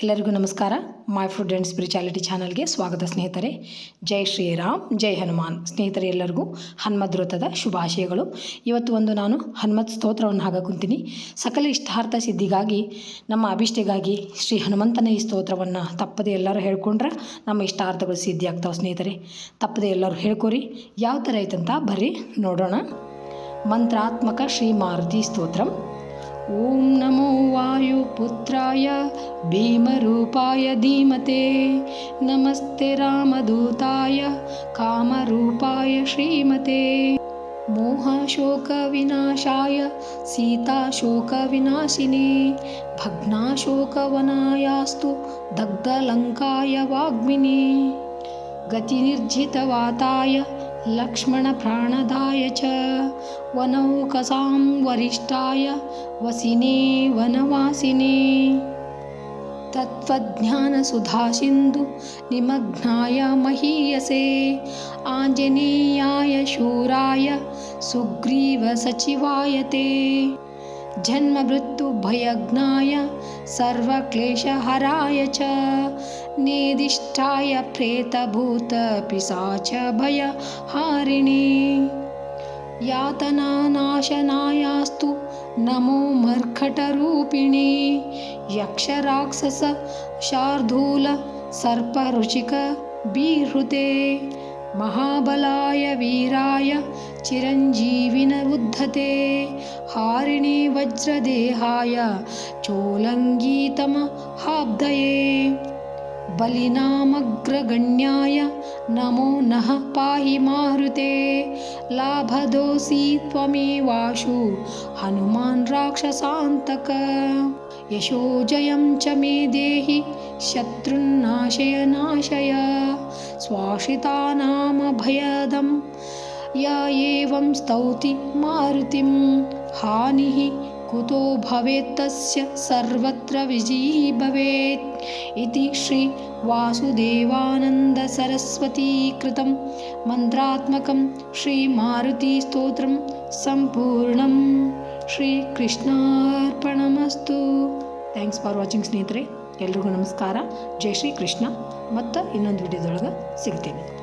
ಎಲ್ಲರಿಗೂ ನಮಸ್ಕಾರ. My food and spirituality ಚಾನಲ್ಗೆ ಸ್ವಾಗತ ಸ್ನೇಹಿತರೆ. ಜೈ ಶ್ರೀರಾಮ್, ಜೈ ಹನುಮಾನ್. ಸ್ನೇಹಿತರೆ, ಎಲ್ಲರಿಗೂ ಹನುಮದ್ ವ್ರತದ ಶುಭಾಶಯಗಳು. ಇವತ್ತು ನಾನು ಹನುಮತ್ ಸ್ತೋತ್ರವನ್ನು ಹಾಕುತ್ತೀನಿ. ಸಕಲ ಇಷ್ಟಾರ್ಥ ಸಿದ್ಧಿಗಾಗಿ, ನಮ್ಮ ಅಭಿಷ್ಟಿಗಾಗಿ ಶ್ರೀ ಹನುಮಂತನ ಈ ಸ್ತೋತ್ರವನ್ನು ತಪ್ಪದೆ ಎಲ್ಲರೂ ಹೇಳ್ಕೊಂಡ್ರೆ ನಮ್ಮ ಇಷ್ಟಾರ್ಥಗಳು ಸಿದ್ಧಿ ಆಗ್ತಾವೆ. ಸ್ನೇಹಿತರೆ, ತಪ್ಪದೆ ಎಲ್ಲರೂ ಹೇಳ್ಕೊರಿ. ಯಾವ ಥರ ಐತಂತ ಬರ್ರಿ ನೋಡೋಣ. ಮಂತ್ರಾತ್ಮಕ ಶ್ರೀ ಮಾರುತಿ ಸ್ತೋತ್ರಂ. ಓಂ ನಮೋ ವಾಯುಪುತ್ರಾಯ ಭೀಮರೂಪಾಯ ಧೀಮತೆ, ನಮಸ್ತೆ ರಾಮದೂತಾಯ ಕಾಮರೂಪಾಯ ಶ್ರೀಮತೆ. ಮೋಹಶೋಕವಿನಾಶಾಯ ಸೀತಾಶೋಕವಿನಾಶಿನೇ, ಭಗ್ನಾಶೋಕವನಾಯಾಸ್ತು ದಗ್ಧಲಂಕಾಯ ವಾಗ್ಮಿನೇ. ಗತಿನಿರ್ಜಿತವಾತಾಯ ಲಕ್ಷ್ಮಣಪ್ರಾಣದಾಯ ಚ, ವನೌಕಸಾಂ ವರಿಷ್ಠಾಯ ವಸಿನೇ ವನವಾಸಿನೇ. ತತ್ವಜ್ಞಾನಸುಧಾಸಿಂಧು ನಿಮಗ್ನಾಯ ಮಹೀಯಸೇ, ಆಂಜನೇಯಾಯ ಶೂರಾಯ ಸುಗ್ರೀವಸಚಿವಾಯ ತೇ. ಜನ್ಮಮೃತ್ಯುಭಯಜ್ಞಾಯ ಸರ್ವಕ್ಲೇಶಹರಾಯ ಚ, ನೇದಿಷ್ಟಾಯ ಪ್ರೇತಭೂತಪಿಶಾಚಭಯಹಾರಿಣೇ. ಯಾತನಾನಾಶನಾಯಾಸ್ತು ನಮೋ ಮರ್ಕಟರೂಪಿಣೇ, ಯಕ್ಷರಾಕ್ಷಸ ಶಾರ್ದೂಲ ಸರ್ಪರುಚಿಕ ಬೀಹೃತೆ. ಮಹಾಬಲಾಯ ವೀರಾಯ ಚಿರಂಜೀವಿನ ಉದ್ಧತೆ, ಹಾರಿಣಿ ವಜ್ರದೇಹಾಯ ಚೋಲಂಗೀತಮಹಾಬ್ಧಯೇ. ಬಲಿನಾಮಗ್ರಗಣ್ಯಾಯ ನಮೋ ನಃ ಪಾಹಿ ಮಾರುತೆ, ಲಾಭದೋಸಿ ತ್ವಮೇವಾಶು ಹನುಮಾನ್ ರಾಕ್ಷಸಾಂತಕ. ಯಶೋಜಯಂ ಚ ಮೇ ದೇಹಿ ಶತ್ರುನ್ನಾಶಯ ನಾಶಯ, ಸ್ವಾಶ್ರಿತಾನಾಮಭಯದಂ ಯ ಏವಂ ಸ್ತೌತಿ ಮಾರುತಿಂ. ಹಾನಿಃ ಕುತೋ ಭವೇತ್ತಸ್ಯ ಸರ್ವತ್ರ ವಿಜಯೀ ಭವೇತ್ ಇತಿ ಶ್ರೀ ವಾಸುದೇವಾನಂದ ಸರಸ್ವತೀ ಕೃತಂ ಮಂತ್ರಾತ್ಮಕಂ ಶ್ರೀ ಮಾರುತಿ ಸ್ತೋತ್ರಂ ಸಂಪೂರ್ಣಂ. ಶ್ರೀ ಕೃಷ್ಣಾರ್ಪಣಮಸ್ತು. ಥ್ಯಾಂಕ್ಸ್ ಫಾರ್ ವಾಚಿಂಗ್ ಸ್ನೇಹಿತರೆ. ಎಲ್ರಿಗೂ ನಮಸ್ಕಾರ. ಜೈ ಶ್ರೀ ಕೃಷ್ಣ. ಮತ್ತು ಇನ್ನೊಂದು ವಿಡಿಯೋದೊಳಗೆ ಸಿಗ್ತೀನಿ.